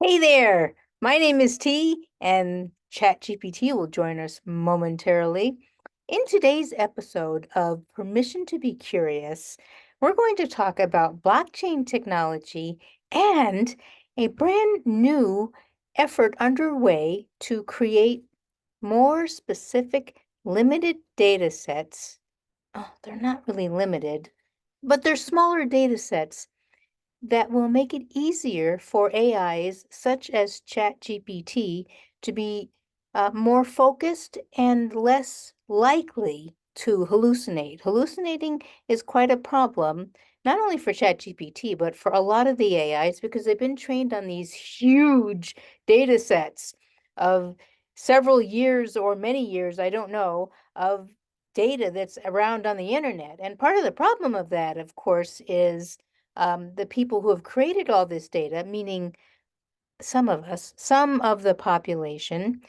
Hey there, my name is T, and ChatGPT will join us momentarily. In today's episode of Permission to be Curious, we're going to talk about blockchain technology and a brand new effort underway to create more specific limited data sets. Oh, they're not really limited, but they're smaller data sets that will make it easier for AIs such as ChatGPT to be more focused and less likely to hallucinate. Hallucinating is quite a problem, not only for ChatGPT, but for a lot of the AIs because they've been trained on these huge data sets of several years or many years, I don't know, of data that's around on the internet. And part of the problem of that, of course, is the people who have created all this data, meaning some of us, some of the population,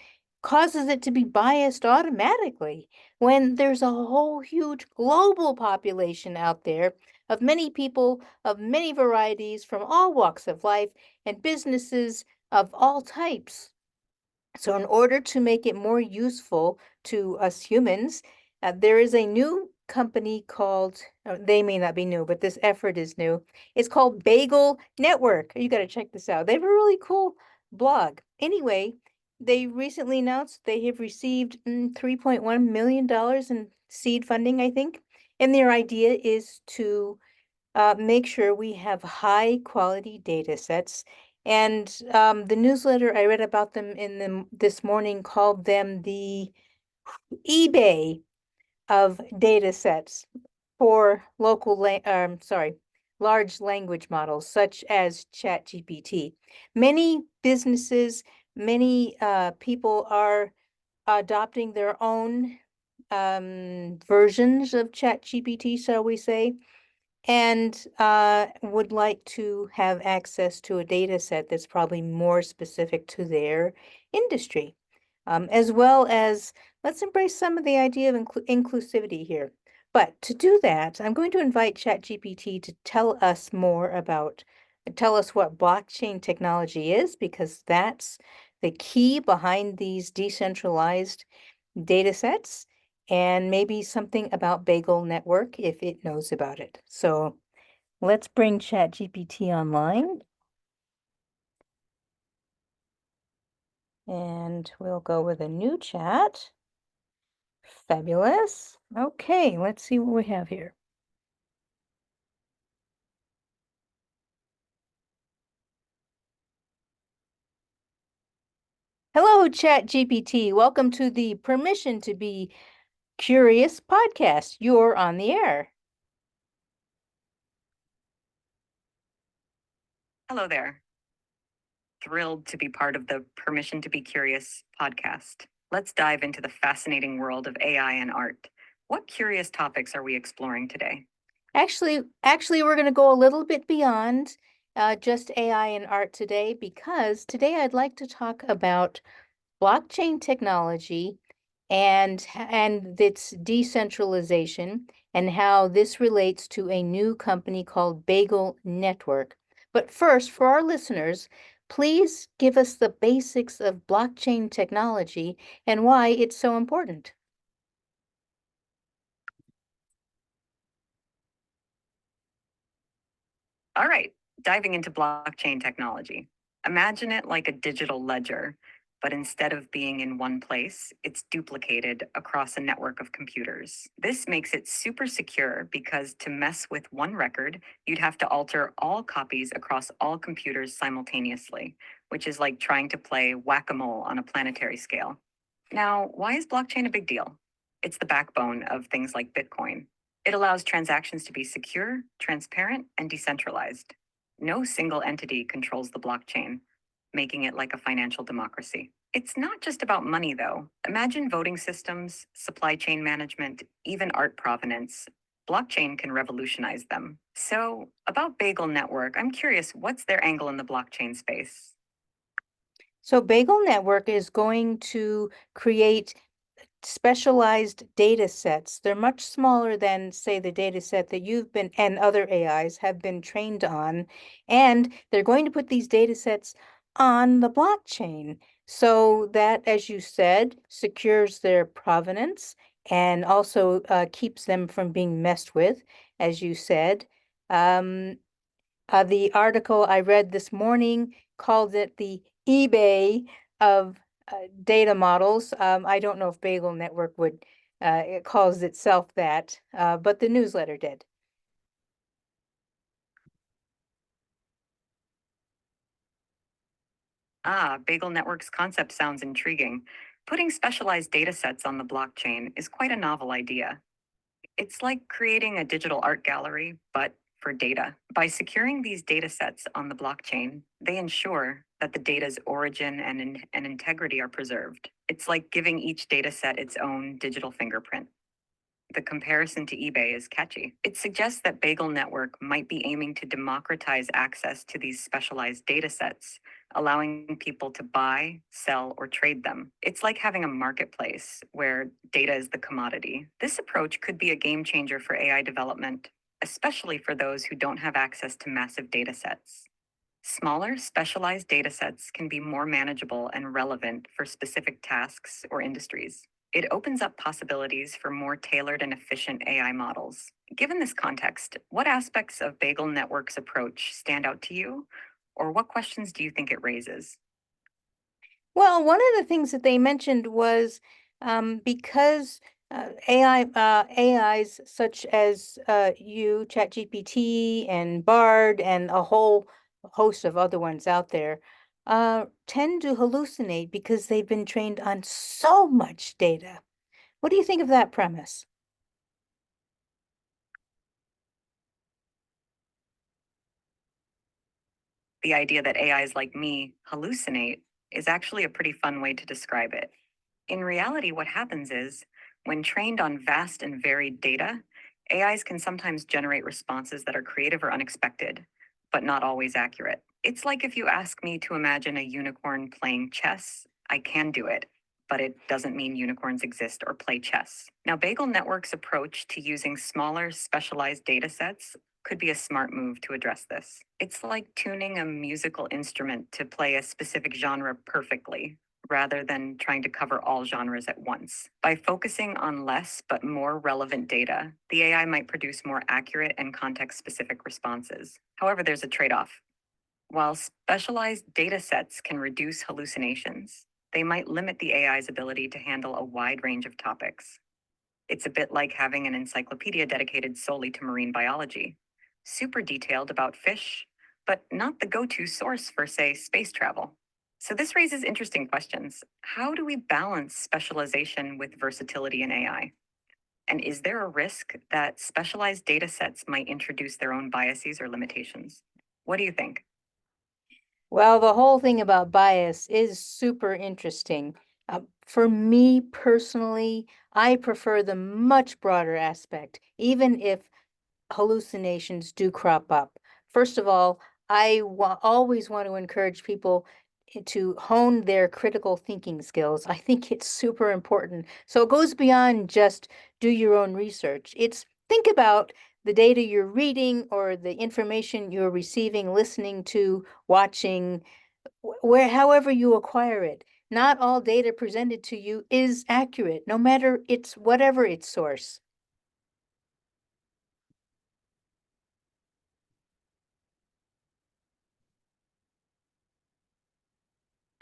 causes it to be biased automatically when there's a whole huge global population out there of many people of many varieties from all walks of life and businesses of all types. So, in order to make it more useful to us humans, there is a new company called, they may not be new, but this effort is new. It's called Bagel Network. You got to check this out. They have a really cool blog. Anyway, they recently announced they have received $3.1 million in seed funding, I think. And their idea is to make sure we have high quality data sets. And the newsletter I read about them this morning called them the eBay of data sets for large language models such as ChatGPT. Many businesses, many people are adopting their own versions of ChatGPT, shall we say, and would like to have access to a data set that's probably more specific to their industry, as well as let's embrace some of the idea of inclusivity here. But to do that, I'm going to invite ChatGPT to tell us what blockchain technology is, because that's the key behind these decentralized data sets, and maybe something about Bagel Network if it knows about it. So let's bring ChatGPT online and we'll go with a new chat. Fabulous. Okay, let's see what we have here. Hello, ChatGPT. Welcome to the Permission to Be Curious podcast. You're on the air. Hello there. Thrilled to be part of the Permission to Be Curious podcast. Let's dive into the fascinating world of AI and art. What curious topics are we exploring today? Actually, we're going to go a little bit beyond just AI and art today, because today I'd like to talk about blockchain technology and its decentralization and how this relates to a new company called Bagel Network. But first, for our listeners, please give us the basics of blockchain technology and why it's so important. All right, diving into blockchain technology. Imagine it like a digital ledger, but instead of being in one place, it's duplicated across a network of computers. This makes it super secure because to mess with one record, you'd have to alter all copies across all computers simultaneously, which is like trying to play whack a mole on a planetary scale. Now, why is blockchain a big deal? It's the backbone of things like Bitcoin. It allows transactions to be secure, transparent, and decentralized. No single entity controls the blockchain, making it like a financial democracy. It's not just about money, though. Imagine voting systems, supply chain management, even art provenance. Blockchain can revolutionize them. So, about Bagel Network, I'm curious, what's their angle in the blockchain space? So Bagel Network is going to create specialized data sets. They're much smaller than, say, the data set that you've been and other AIs have been trained on. And they're going to put these data sets on the blockchain. So that, as you said, secures their provenance and also keeps them from being messed with, as you said. Um, the article I read this morning called it the eBay of data models. I don't know if Bagel Network would, it calls itself that, but the newsletter did. Bagel Network's concept sounds intriguing. Putting specialized data sets on the blockchain is quite a novel idea. It's like creating a digital art gallery, but for data. By securing these data sets on the blockchain, they ensure that the data's origin and integrity are preserved. It's like giving each data set its own digital fingerprint. The comparison to eBay is catchy. It suggests that Bagel Network might be aiming to democratize access to these specialized data sets, allowing people to buy, sell, or trade them. It's like having a marketplace where data is the commodity. This approach could be a game changer for AI development, especially for those who don't have access to massive data sets. Smaller, specialized datasets can be more manageable and relevant for specific tasks or industries. It opens up possibilities for more tailored and efficient AI models. Given this context, what aspects of Bagel Network's approach stand out to you? Or what questions do you think it raises? Well, one of the things that they mentioned was because AIs such as you, ChatGPT, and Bard, and a whole host of other ones out there, tend to hallucinate because they've been trained on so much data. What do you think of that premise? The idea that AIs like me hallucinate is actually a pretty fun way to describe it. In reality, what happens is when trained on vast and varied data, AIs can sometimes generate responses that are creative or unexpected, but not always accurate. It's like if you ask me to imagine a unicorn playing chess, I can do it, but it doesn't mean unicorns exist or play chess. Now, Bagel Network's approach to using smaller, specialized data sets could be a smart move to address this. It's like tuning a musical instrument to play a specific genre perfectly, rather than trying to cover all genres at once. By focusing on less but more relevant data, the AI might produce more accurate and context specific responses. However, there's a trade off. While specialized data sets can reduce hallucinations, they might limit the AI's ability to handle a wide range of topics. It's a bit like having an encyclopedia dedicated solely to marine biology, super detailed about fish, but not the go to source for, say, space travel. So, this raises interesting questions. How do we balance specialization with versatility in AI? And is there a risk that specialized data sets might introduce their own biases or limitations? What do you think? Well, the whole thing about bias is super interesting. For me personally, I prefer the much broader aspect, even if hallucinations do crop up. First of all, always want to encourage people to hone their critical thinking skills. I think it's super important. So it goes beyond just do your own research. It's think about the data you're reading or the information you're receiving, listening to, watching, where however you acquire it. Not all data presented to you is accurate, no matter its whatever its source.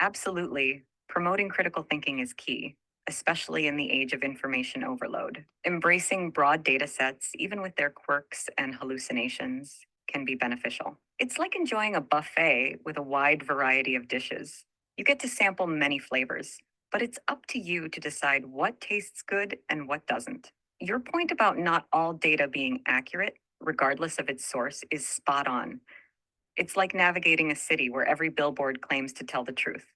Absolutely. Promoting critical thinking is key, especially in the age of information overload. Embracing broad data sets, even with their quirks and hallucinations, can be beneficial. It's like enjoying a buffet with a wide variety of dishes. You get to sample many flavors, but it's up to you to decide what tastes good and what doesn't. Your point about not all data being accurate, regardless of its source, is spot on. It's like navigating a city where every billboard claims to tell the truth.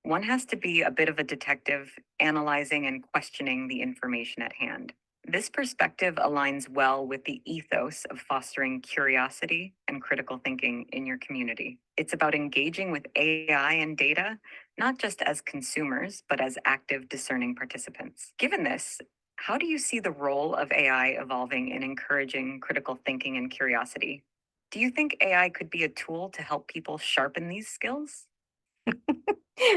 One has to be a bit of a detective, analyzing and questioning the information at hand. This perspective aligns well with the ethos of fostering curiosity and critical thinking in your community. It's about engaging with AI and data, not just as consumers, but as active, discerning participants. Given this, how do you see the role of AI evolving in encouraging critical thinking and curiosity? Do you think AI could be a tool to help people sharpen these skills?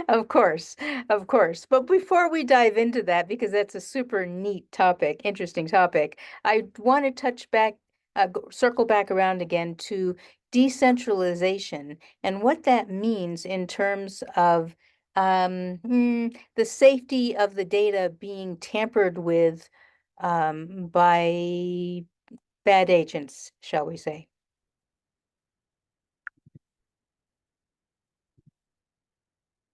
Of course, of course. But before we dive into that, because that's a super neat topic, interesting topic, I want to circle back around again to decentralization and what that means in terms of the safety of the data being tampered with by bad agents, shall we say.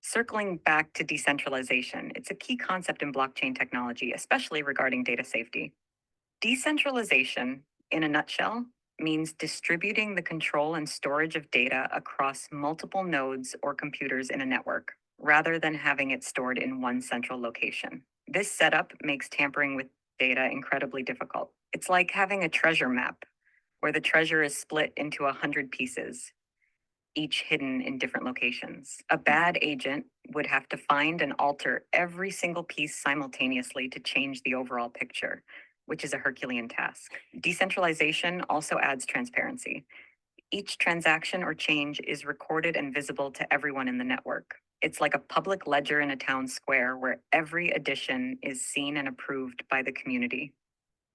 Circling back to decentralization, it's a key concept in blockchain technology, especially regarding data safety. Decentralization, in a nutshell, means distributing the control and storage of data across multiple nodes or computers in a network, rather than having it stored in one central location. This setup makes tampering with data incredibly difficult. It's like having a treasure map, where the treasure is split into 100 pieces, each hidden in different locations. A bad agent would have to find and alter every single piece simultaneously to change the overall picture, which is a Herculean task. Decentralization also adds transparency. Each transaction or change is recorded and visible to everyone in the network. It's like a public ledger in a town square where every addition is seen and approved by the community.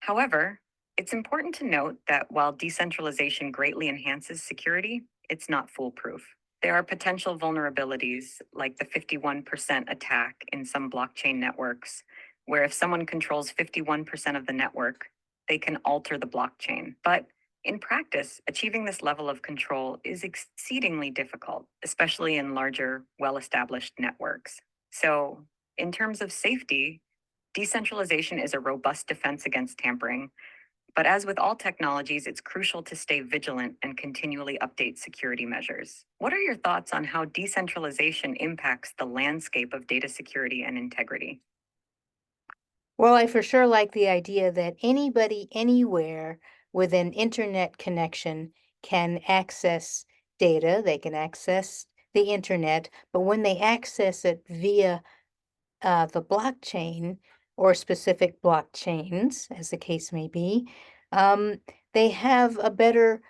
However, it's important to note that while decentralization greatly enhances security, it's not foolproof. There are potential vulnerabilities, like the 51% attack in some blockchain networks, where if someone controls 51% of the network, they can alter the blockchain. But in practice, achieving this level of control is exceedingly difficult, especially in larger, well established networks. So, in terms of safety, decentralization is a robust defense against tampering, but as with all technologies, it's crucial to stay vigilant and continually update security measures. What are your thoughts on how decentralization impacts the landscape of data security and integrity? Well, I for sure like the idea that anybody, anywhere with an internet connection can access data. They can access the internet, but when they access it via the blockchain or specific blockchains, as the case may be, um, they have a better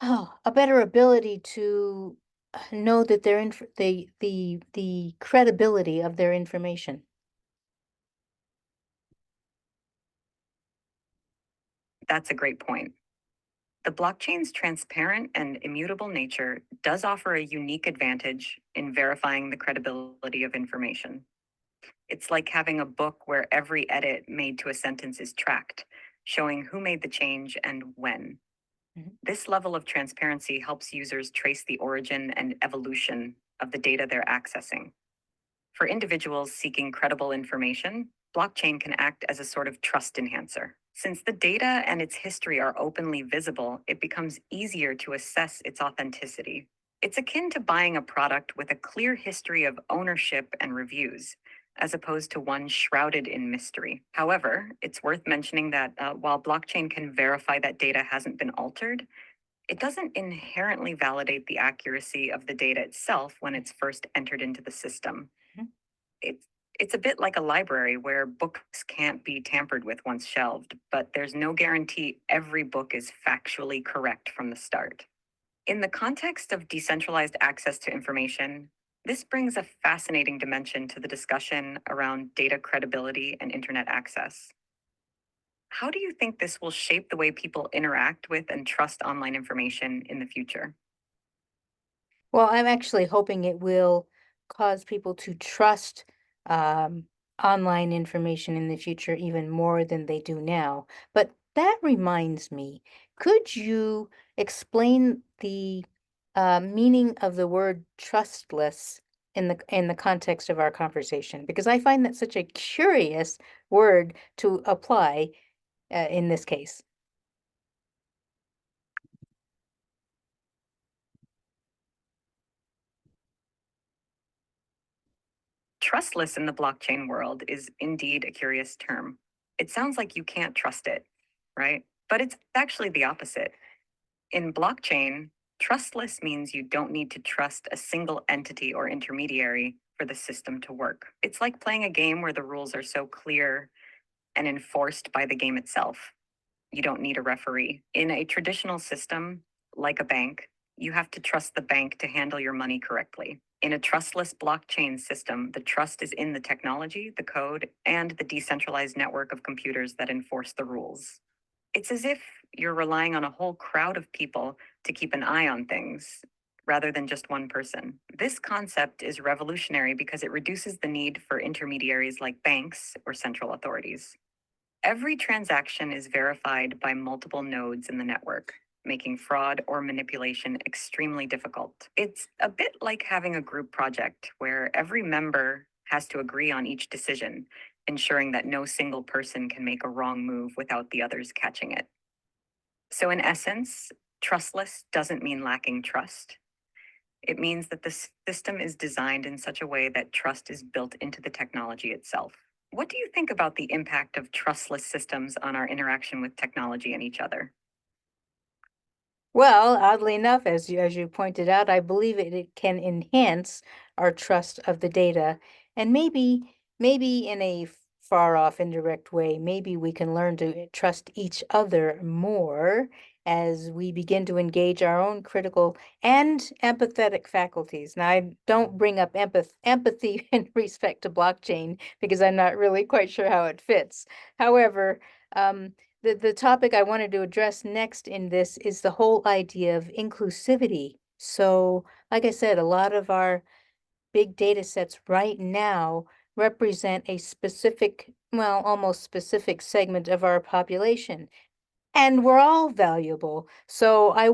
ability to know that the credibility of their information. That's a great point. The blockchain's transparent and immutable nature does offer a unique advantage in verifying the credibility of information. It's like having a book where every edit made to a sentence is tracked, showing who made the change and when. Mhm. This level of transparency helps users trace the origin and evolution of the data they're accessing. For individuals seeking credible information, blockchain can act as a sort of trust enhancer. Since the data and its history are openly visible, it becomes easier to assess its authenticity. It's akin to buying a product with a clear history of ownership and reviews, as opposed to one shrouded in mystery. However, it's worth mentioning that while blockchain can verify that data hasn't been altered, it doesn't inherently validate the accuracy of the data itself when it's first entered into the system. Mhm. It's it's a bit like a library where books can't be tampered with once shelved, but there's no guarantee every book is factually correct from the start. In the context of decentralized access to information, this brings a fascinating dimension to the discussion around data credibility and internet access. How do you think this will shape the way people interact with and trust online information in the future? Well, I'm actually hoping it will cause people to trust um, online information in the future even more than they do now. But that reminds me, could you explain the meaning of the word trustless in the context of our conversation? Because I find that such a curious word to apply in this case. Trustless in the blockchain world is indeed a curious term. It sounds like you can't trust it, right? But it's actually the opposite. In blockchain, trustless means you don't need to trust a single entity or intermediary for the system to work. It's like playing a game where the rules are so clear and enforced by the game itself. You don't need a referee. In a traditional system, like a bank, you have to trust the bank to handle your money correctly. In a trustless blockchain system, the trust is in the technology, the code, and the decentralized network of computers that enforce the rules. It's as if you're relying on a whole crowd of people to keep an eye on things rather than just one person. This concept is revolutionary because it reduces the need for intermediaries like banks or central authorities. Every transaction is verified by multiple nodes in the network, making fraud or manipulation extremely difficult. It's a bit like having a group project where every member has to agree on each decision, ensuring that no single person can make a wrong move without the others catching it. So, in essence, trustless doesn't mean lacking trust. It means that the system is designed in such a way that trust is built into the technology itself. What do you think about the impact of trustless systems on our interaction with technology and each other? Well, oddly enough, as you pointed out, I believe it can enhance our trust of the data, and maybe in a far off indirect way, maybe we can learn to trust each other more as we begin to engage our own critical and empathetic faculties. Now, I don't bring up empathy in respect to blockchain because I'm not really quite sure how it fits. However, the topic I wanted to address next in this is the whole idea of inclusivity. So, like I said, a lot of our big data sets right now represent a specific, well, almost specific segment of our population. And we're all valuable. So I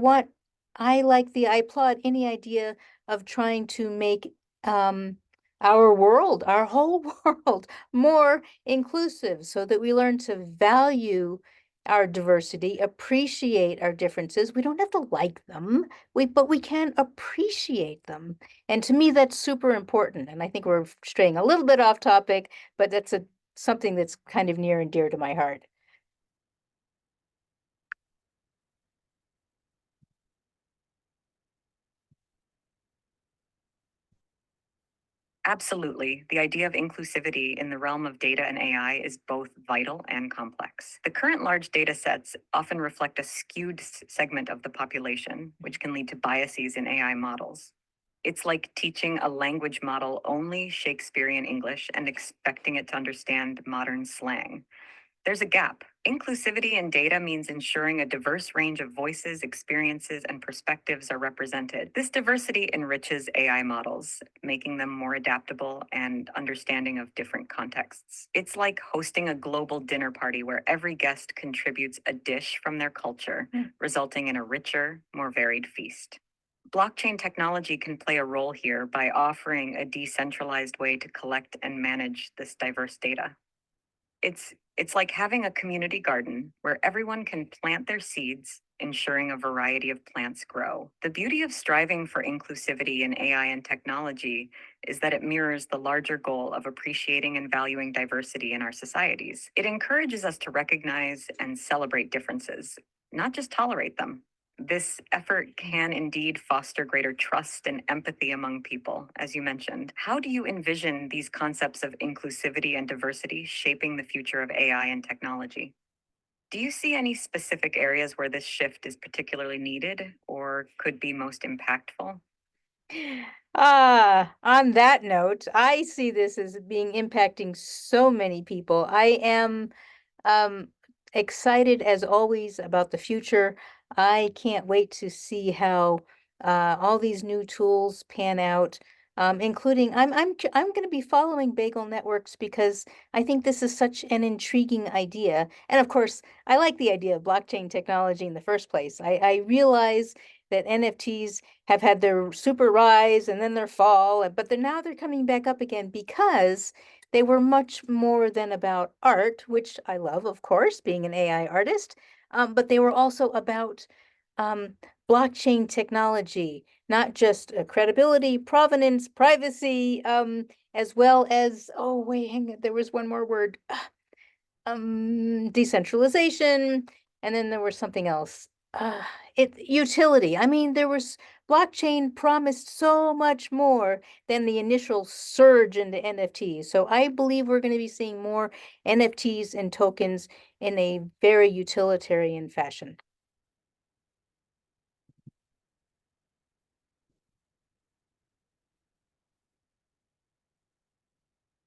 applaud any idea of trying to make um, our world, our whole world, more inclusive so that we learn to value our diversity, appreciate our differences. We don't have to like them, but we can appreciate them. And to me, that's super important. And I think we're straying a little bit off topic, but that's something that's kind of near and dear to my heart. Absolutely. The idea of inclusivity in the realm of data and AI is both vital and complex. The current large data sets often reflect a skewed segment of the population, which can lead to biases in AI models. It's like teaching a language model only Shakespearean English and expecting it to understand modern slang. There's a gap. Inclusivity in data means ensuring a diverse range of voices, experiences, and perspectives are represented. This diversity enriches AI models, making them more adaptable and understanding of different contexts. It's like hosting a global dinner party where every guest contributes a dish from their culture, resulting in a richer, more varied feast. Blockchain technology can play a role here by offering a decentralized way to collect and manage this diverse data. It's like having a community garden where everyone can plant their seeds, ensuring a variety of plants grow. The beauty of striving for inclusivity in AI and technology is that it mirrors the larger goal of appreciating and valuing diversity in our societies. It encourages us to recognize and celebrate differences, not just tolerate them. This effort can indeed foster greater trust and empathy among people, as you mentioned. How do you envision these concepts of inclusivity and diversity shaping the future of AI and technology? Do you see any specific areas where this shift is particularly needed or could be most impactful? On that note, I see this as being impacting so many people. I am um, excited as always about the future. I can't wait to see how all these new tools pan out, including I'm going to be following Bagel Networks because I think this is such an intriguing idea. And of course, I like the idea of blockchain technology in the first place. I realize that NFTs have had their super rise and then their fall, but now they're coming back up again because they were much more than about art, which I love, of course, being an AI artist, but they were also about um, blockchain technology, not just credibility, provenance, privacy, as well as, oh, wait, hang on, there was one more word, decentralization, and then there was something else. Uh, utility. I mean, there was blockchain promised so much more than the initial surge into NFTs. So I believe we're going to be seeing more NFTs and tokens in a very utilitarian fashion.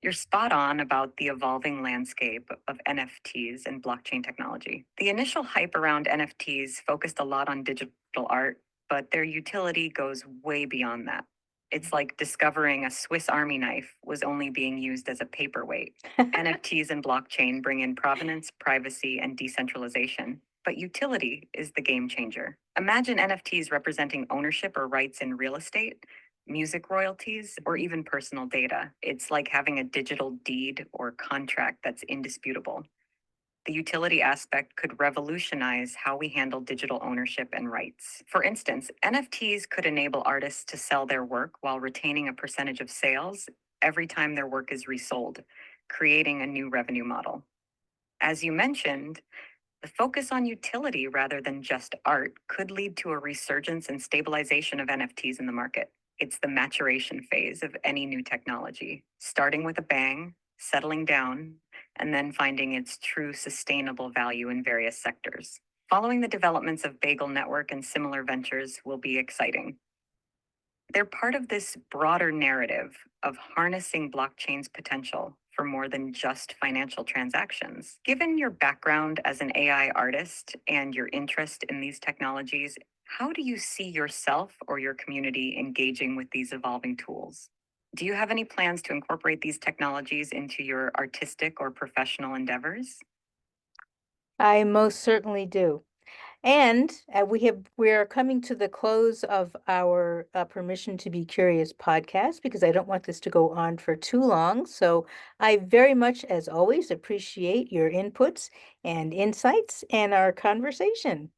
You're spot on about the evolving landscape of NFTs and blockchain technology. The initial hype around NFTs focused a lot on digital art, but their utility goes way beyond that. It's like discovering a Swiss Army knife was only being used as a paperweight. NFTs and blockchain bring in provenance, privacy, and decentralization, but utility is the game changer. Imagine NFTs representing ownership or rights in real estate, music royalties, or even personal data. It's like having a digital deed or contract that's indisputable. The utility aspect could revolutionize how we handle digital ownership and rights. For instance, NFTs could enable artists to sell their work while retaining a percentage of sales every time their work is resold, creating a new revenue model. As you mentioned, the focus on utility rather than just art could lead to a resurgence and stabilization of NFTs in the market. It's the maturation phase of any new technology, starting with a bang, settling down, and then finding its true sustainable value in various sectors. Following the developments of Bagel Network and similar ventures will be exciting. They're part of this broader narrative of harnessing blockchain's potential for more than just financial transactions. Given your background as an AI artist and your interest in these technologies, how do you see yourself or your community engaging with these evolving tools? Do you have any plans to incorporate these technologies into your artistic or professional endeavors? I most certainly do. And we are coming to the close of our Permission to Be Curious podcast because I don't want this to go on for too long. So I very much, as always, appreciate your inputs and insights and our conversation.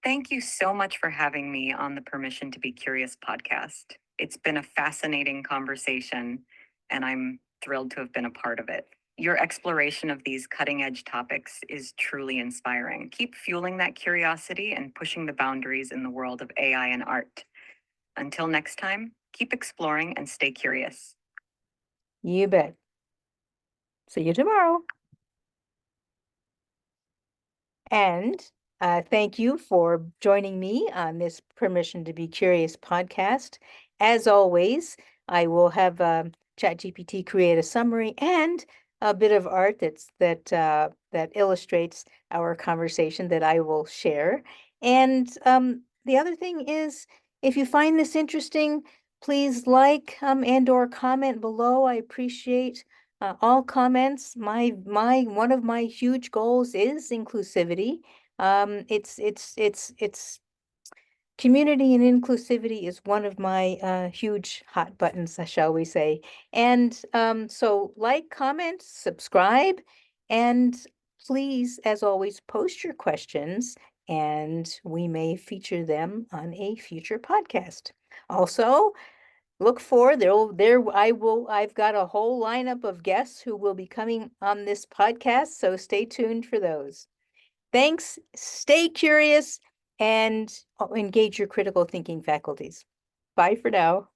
Thank you so much for having me on the Permission to Be Curious podcast. It's been a fascinating conversation, and I'm thrilled to have been a part of it. Your exploration of these cutting edge topics is truly inspiring. Keep fueling that curiosity and pushing the boundaries in the world of AI and art. Until next time, keep exploring and stay curious. You bet. See you tomorrow. And thank you for joining me on this Permission to Be Curious podcast. As always, I will have ChatGPT create a summary and a bit of art that illustrates our conversation that I will share. And the other thing is, if you find this interesting, please like and or comment below. I appreciate all comments. My one of my huge goals is inclusivity. It's community and inclusivity is one of my huge hot buttons, shall we say. And so like, comment, subscribe, and please, as always, post your questions and we may feature them on a future podcast. Also, look for I've got a whole lineup of guests who will be coming on this podcast, so stay tuned for those. Thanks, stay curious, and engage your critical thinking faculties. Bye for now.